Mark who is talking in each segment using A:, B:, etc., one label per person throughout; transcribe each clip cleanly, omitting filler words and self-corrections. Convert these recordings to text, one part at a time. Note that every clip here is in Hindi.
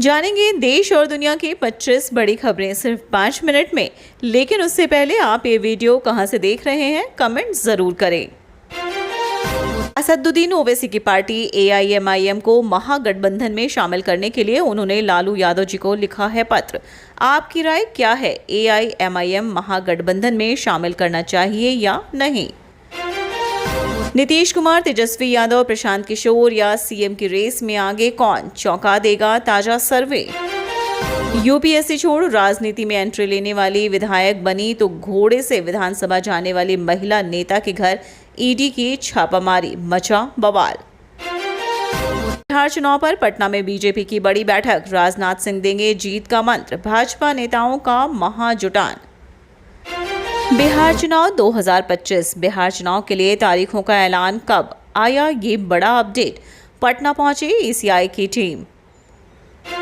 A: जानेंगे देश और दुनिया की 25 बड़ी खबरें सिर्फ 5 मिनट में। लेकिन उससे पहले आप ये वीडियो कहां से देख रहे हैं, कमेंट जरूर करें। असदुद्दीन ओवैसी की पार्टी AIMIM को महागठबंधन में शामिल करने के लिए उन्होंने लालू यादव जी को लिखा है पत्र। आपकी राय क्या है, AIMIM महागठबंधन में शामिल करना चाहिए या नहीं? नीतीश कुमार, तेजस्वी यादव, प्रशांत किशोर या CM की रेस में आगे कौन, चौंका देगा ताजा सर्वे। UPSC छोड़ राजनीति में एंट्री लेने वाली विधायक बनी तो घोड़े से विधानसभा जाने वाली महिला नेता के घर ED की छापामारी, मचा बवाल। बिहार चुनाव पर पटना में बीजेपी की बड़ी बैठक, राजनाथ सिंह देंगे जीत का मंत्र, भाजपा नेताओं का महाजुटान। बिहार चुनाव 2025, बिहार चुनाव के लिए तारीखों का ऐलान कब, आया ये बड़ा अपडेट। पटना पहुंची ECI की टीम।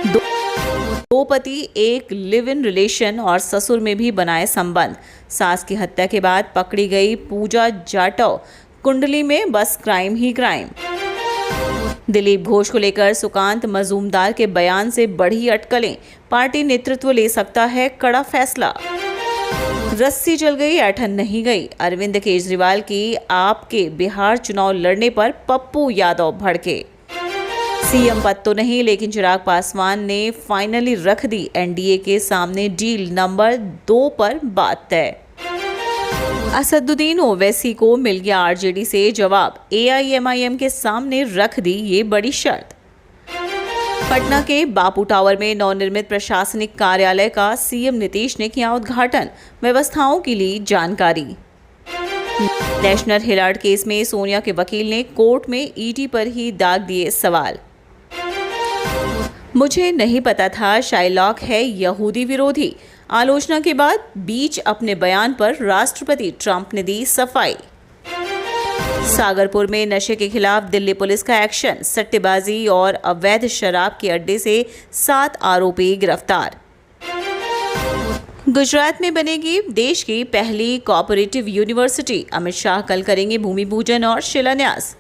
A: दो पति एक लिव इन रिलेशन और ससुर में भी बनाए संबंध। सास की हत्या के बाद पकड़ी गई पूजा जाटव, कुंडली में बस क्राइम ही क्राइम। दिलीप घोष को लेकर सुकांत मजूमदार के बयान से बढ़ी अटकलें, पार्टी नेतृत्व ले सकता है कड़ा फैसला। रस्सी चल गई ऐठन नहीं गई, अरविंद केजरीवाल की आपके बिहार चुनाव लड़ने पर पप्पू यादव भड़के। CM पद तो नहीं, लेकिन चिराग पासवान ने फाइनली रख दी NDA के सामने डील नंबर 2 पर बात तय। असदुद्दीन ओवैसी को मिल गया RJD से जवाब, AIMIM के सामने रख दी ये बड़ी शर्त। पटना के बापू टावर में नवनिर्मित प्रशासनिक कार्यालय का CM नीतीश ने किया उद्घाटन, व्यवस्थाओं की ली जानकारी। नेशनल हेराल्ड केस में सोनिया के वकील ने कोर्ट में ED पर ही दाग दिए सवाल। मुझे नहीं पता था शाइलॉक है यहूदी विरोधी, आलोचना के बाद बीच अपने बयान पर राष्ट्रपति ट्रंप ने दी सफाई। सागरपुर में नशे के खिलाफ दिल्ली पुलिस का एक्शन, सट्टेबाजी और अवैध शराब के अड्डे से 7 आरोपी गिरफ्तार। गुजरात में बनेगी देश की पहली कोऑपरेटिव यूनिवर्सिटी, अमित शाह कल करेंगे भूमि पूजन और शिलान्यास।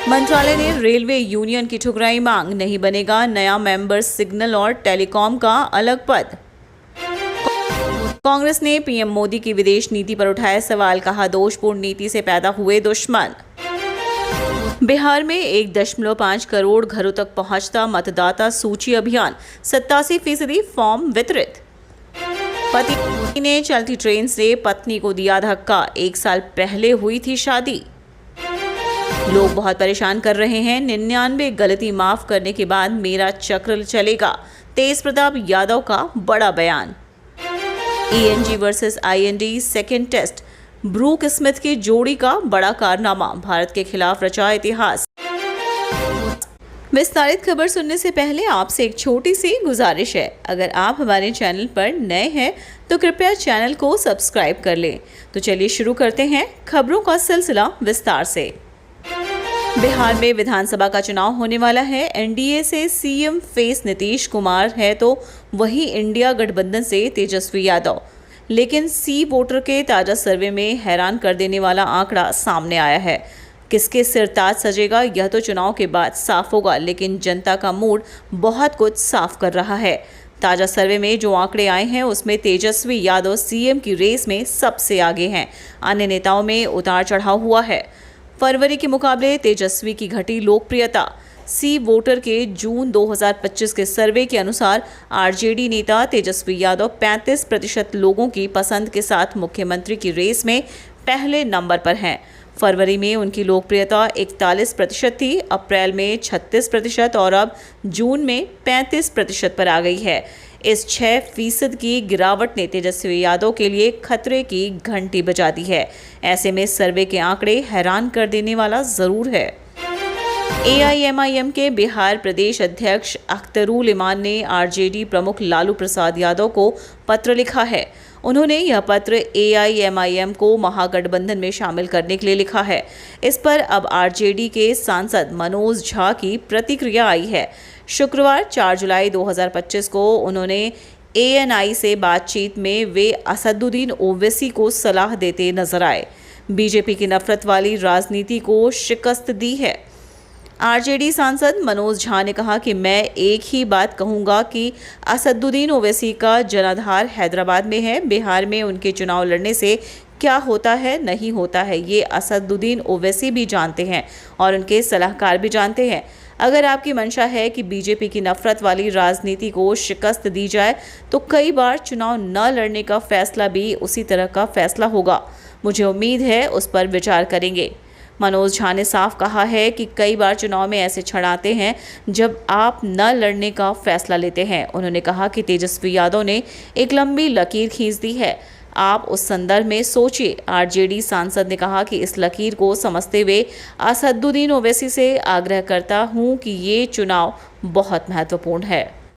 A: मंत्रालय ने रेलवे यूनियन की ठुकराई मांग, नहीं बनेगा नया मेंबर सिग्नल और टेलीकॉम का अलग पद। कांग्रेस ने PM मोदी की विदेश नीति पर उठाए सवाल, कहा दोषपूर्ण नीति से पैदा हुए दुश्मन। बिहार में 1.5 करोड़ घरों तक पहुंचता मतदाता सूची अभियान, 87% फॉर्म वितरित। पति ने चलती ट्रेन से पत्नी को दिया धक्का, 1 साल पहले हुई थी शादी। लोग बहुत परेशान कर रहे हैं, 99 गलती माफ करने के बाद मेरा चक्र चलेगा, तेज प्रताप यादव का बड़ा बयान। ENG versus IND second test, Brook Smith की जोड़ी का बड़ा कारनामा, भारत के खिलाफ रचा इतिहास। विस्तारित खबर सुनने से पहले आपसे एक छोटी सी गुजारिश है, अगर आप हमारे चैनल पर नए हैं तो कृपया चैनल को सब्सक्राइब कर लें। तो चलिए शुरू करते हैं खबरों का सिलसिला विस्तार से। बिहार में विधानसभा का चुनाव होने वाला है। NDA से CM फेस नीतीश कुमार है तो वही इंडिया गठबंधन से तेजस्वी यादव। लेकिन C वोटर के ताजा सर्वे में हैरान कर देने वाला आंकड़ा सामने आया है। किसके सिर ताज सजेगा यह तो चुनाव के बाद साफ होगा, लेकिन जनता का मूड बहुत कुछ साफ कर रहा है। ताजा सर्वे में जो आंकड़े आए हैं उसमें तेजस्वी यादव CM की रेस में सबसे आगे हैं, अन्य नेताओं में उतार चढ़ाव हुआ है। फरवरी के मुकाबले तेजस्वी की घटी लोकप्रियता। C वोटर के जून 2025 के सर्वे के अनुसार RJD नेता तेजस्वी यादव 35% लोगों की पसंद के साथ मुख्यमंत्री की रेस में पहले नंबर पर हैं। फरवरी में उनकी लोकप्रियता 41% थी, अप्रैल में 36% और अब जून में 35% पर आ गई है। इस 6% की गिरावट ने तेजस्वी यादव के लिए खतरे की घंटी बजा दी है। ऐसे में सर्वे के आंकड़े हैरान कर देने वाला जरूर है। AIMIM के बिहार प्रदेश अध्यक्ष अख्तरुल इमान ने RJD प्रमुख लालू प्रसाद यादव को पत्र लिखा है। उन्होंने यह पत्र AIMIM को महागठबंधन में शामिल करने के लिए लिखा है। इस पर अब RJD के सांसद मनोज झा की प्रतिक्रिया आई है। शुक्रवार 4 जुलाई 2025 को उन्होंने ANI से बातचीत में वे असदुद्दीन ओवैसी को सलाह देते नजर आए। बीजेपी की नफरत वाली राजनीति को शिकस्त दी है। आरजेडी सांसद मनोज झा ने कहा कि मैं एक ही बात कहूंगा कि असदुद्दीन ओवैसी का जनाधार हैदराबाद में है। बिहार में उनके चुनाव लड़ने से क्या होता है नहीं होता है ये असदुद्दीन ओवैसी भी जानते हैं और उनके सलाहकार भी जानते हैं। अगर आपकी मंशा है कि बीजेपी की नफरत वाली राजनीति को शिकस्त दी जाए तो कई बार चुनाव न लड़ने का फैसला भी उसी तरह का फैसला होगा। मुझे उम्मीद है उस पर विचार करेंगे। मनोज झा ने साफ कहा है कि कई बार चुनाव में ऐसे क्षण आते हैं जब आप न लड़ने का फैसला लेते हैं। उन्होंने कहा कि तेजस्वी यादव ने एक लंबी लकीर खींच दी है, आप उस संदर्भ में सोचिए। आरजेडी सांसद ने कहा कि इस लकीर को समझते हुए असदुद्दीन ओवैसी से आग्रह करता हूं कि ये चुनाव बहुत महत्वपूर्ण है।